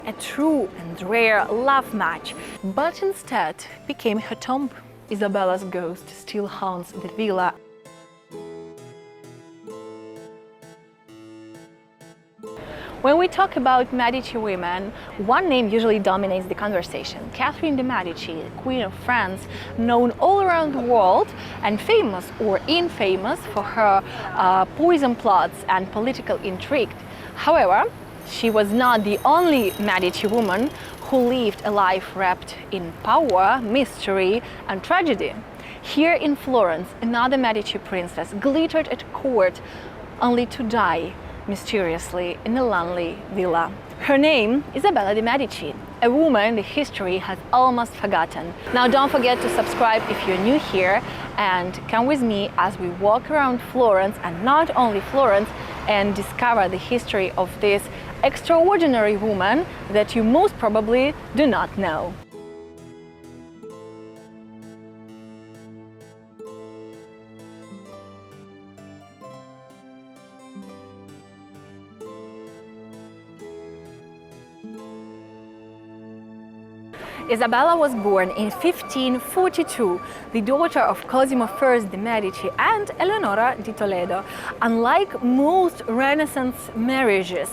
a true and rare love match, but instead became her tomb. Isabella's ghost still haunts the villa. When we talk about Medici women, one name usually dominates the conversation. Catherine de' Medici, Queen of France, known all around the world and famous or infamous for her poison plots and political intrigue. However, she was not the only Medici woman who lived a life wrapped in power, mystery and tragedy. Here in Florence, another Medici princess glittered at court only to die mysteriously in a lonely villa. Her name is Isabella de' Medici, a woman the history has almost forgotten. Now don't forget to subscribe if you're new here and come with me as we walk around Florence, and not only Florence, and discover the history of this extraordinary woman that you most probably do not know. Isabella was born in 1542, the daughter of Cosimo I de' Medici and Eleonora di Toledo. Unlike most Renaissance marriages,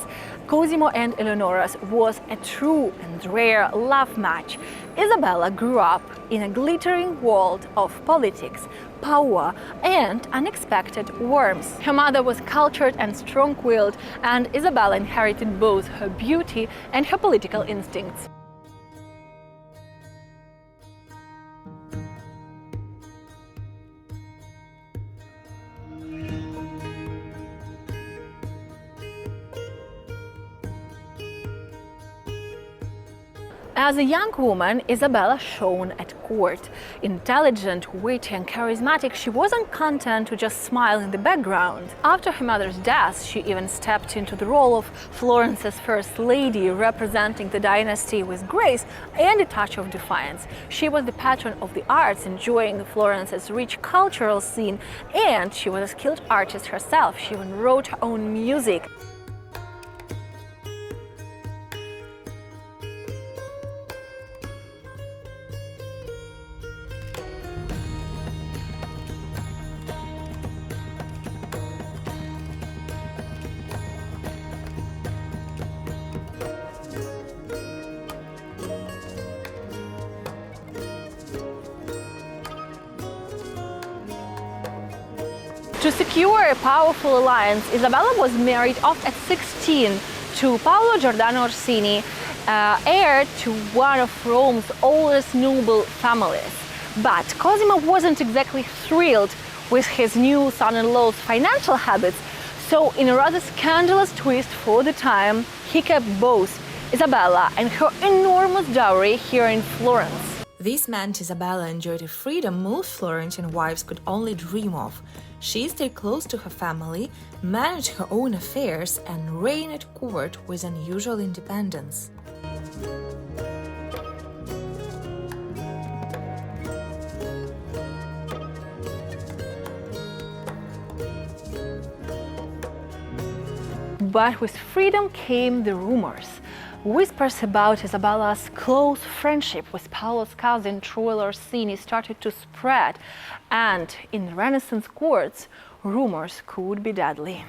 Cosimo and Eleonora's was a true and rare love match. Isabella grew up in a glittering world of politics, power and unexpected warmth. Her mother was cultured and strong-willed, and Isabella inherited both her beauty and her political instincts. As a young woman, Isabella shone at court. Intelligent, witty and charismatic, she wasn't content to just smile in the background. After her mother's death, she even stepped into the role of Florence's first lady, representing the dynasty with grace and a touch of defiance. She was the patron of the arts, enjoying Florence's rich cultural scene, and she was a skilled artist herself. She even wrote her own music. To secure a powerful alliance, Isabella was married off at 16 to Paolo Giordano Orsini, heir to one of Rome's oldest noble families. But Cosimo wasn't exactly thrilled with his new son-in-law's financial habits, so in a rather scandalous twist for the time, he kept both Isabella and her enormous dowry here in Florence. This meant Isabella enjoyed a freedom most Florentine wives could only dream of. She stayed close to her family, managed her own affairs, and reigned at court with unusual independence. But with freedom came the rumors. Whispers about Isabella's close friendship with Paolo's cousin Truel Orsini started to spread, and in Renaissance courts, rumors could be deadly.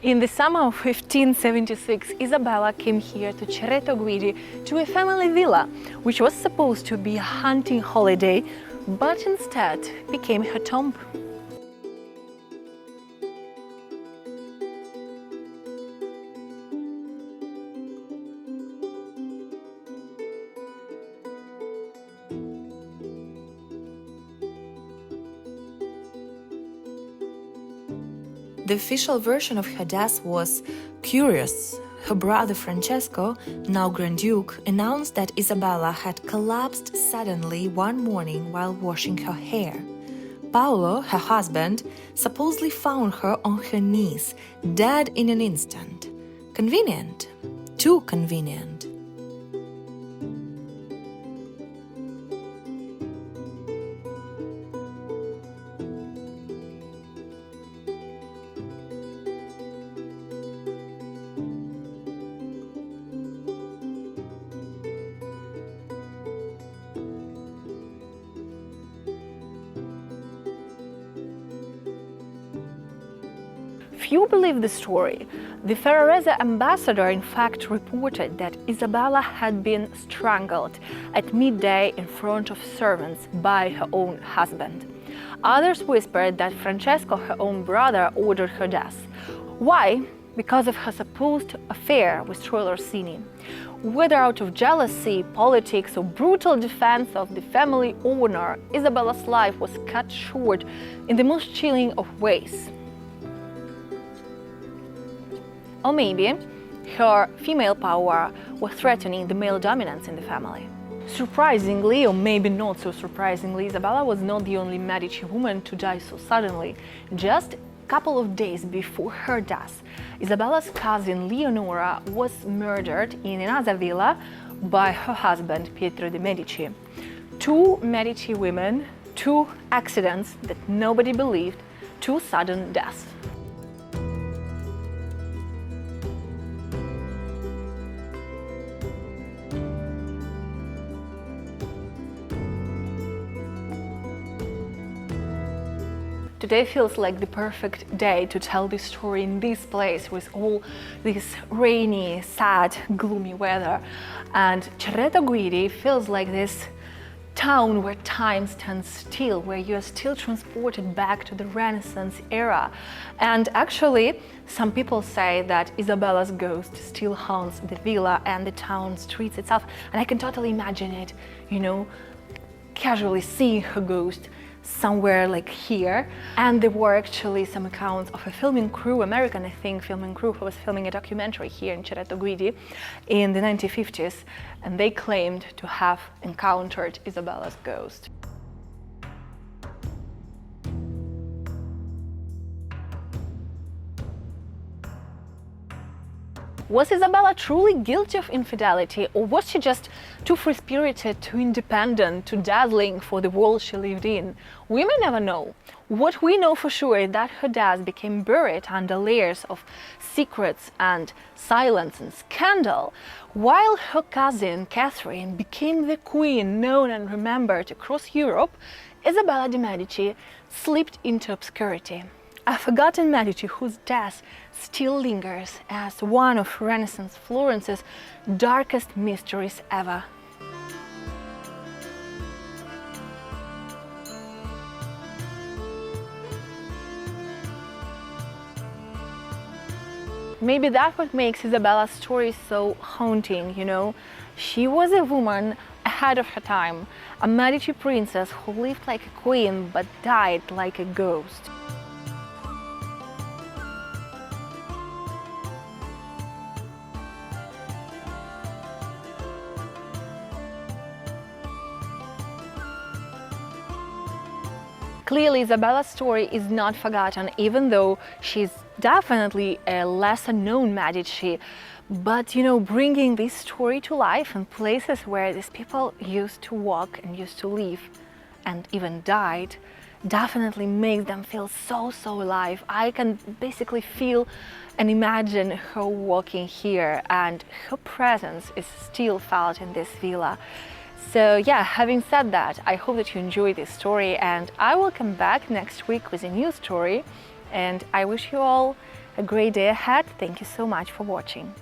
In the summer of 1576, Isabella came here to Cerreto Guidi to a family villa, which was supposed to be a hunting holiday, but instead became her tomb. The official version of her death was curious. Her brother Francesco, now Grand Duke, announced that Isabella had collapsed suddenly one morning while washing her hair. Paolo, her husband, supposedly found her on her knees, dead in an instant. Convenient. Too convenient. If you believe the story, the Ferrarese ambassador in fact reported that Isabella had been strangled at midday in front of servants by her own husband. Others whispered that Francesco, her own brother, ordered her death. Why? Because of her supposed affair with Troy Orsini. Whether out of jealousy, politics, or brutal defense of the family honor, Isabella's life was cut short in the most chilling of ways. Or maybe her female power was threatening the male dominance in the family. Surprisingly, or maybe not so surprisingly, Isabella was not the only Medici woman to die so suddenly. Just a couple of days before her death, Isabella's cousin Leonora was murdered in another villa by her husband Pietro de' Medici. Two Medici women, two accidents that nobody believed, two sudden deaths. Today feels like the perfect day to tell this story in this place with all this rainy, sad, gloomy weather. And Cerreto Guidi feels like this town where time stands still, where you are still transported back to the Renaissance era. And actually, some people say that Isabella's ghost still haunts the villa and the town streets itself. And I can totally imagine it, you know, casually seeing her ghost somewhere like here. And there were actually some accounts of a filming crew, American I think, filming crew who was filming a documentary here in Cerreto Guidi in the 1950s, and they claimed to have encountered Isabella's ghost. Was Isabella truly guilty of infidelity, or was she just too free-spirited, too independent, too dazzling for the world she lived in? We may never know. What we know for sure is that her death became buried under layers of secrets and silence and scandal, while her cousin Catherine became the queen known and remembered across Europe. Isabella de' Medici slipped into obscurity. A forgotten Medici whose death still lingers as one of Renaissance Florence's darkest mysteries ever. Maybe that's what makes Isabella's story so haunting, you know? She was a woman ahead of her time, a Medici princess who lived like a queen but died like a ghost. Clearly, Isabella's story is not forgotten, even though she's definitely a lesser-known Medici. But, you know, bringing this story to life in places where these people used to walk and used to live and even died definitely makes them feel so alive. I can basically feel and imagine her walking here, and her presence is still felt in this villa. So yeah, having said that, I hope that you enjoyed this story, and I will come back next week with a new story, and I wish you all a great day ahead. Thank you so much for watching.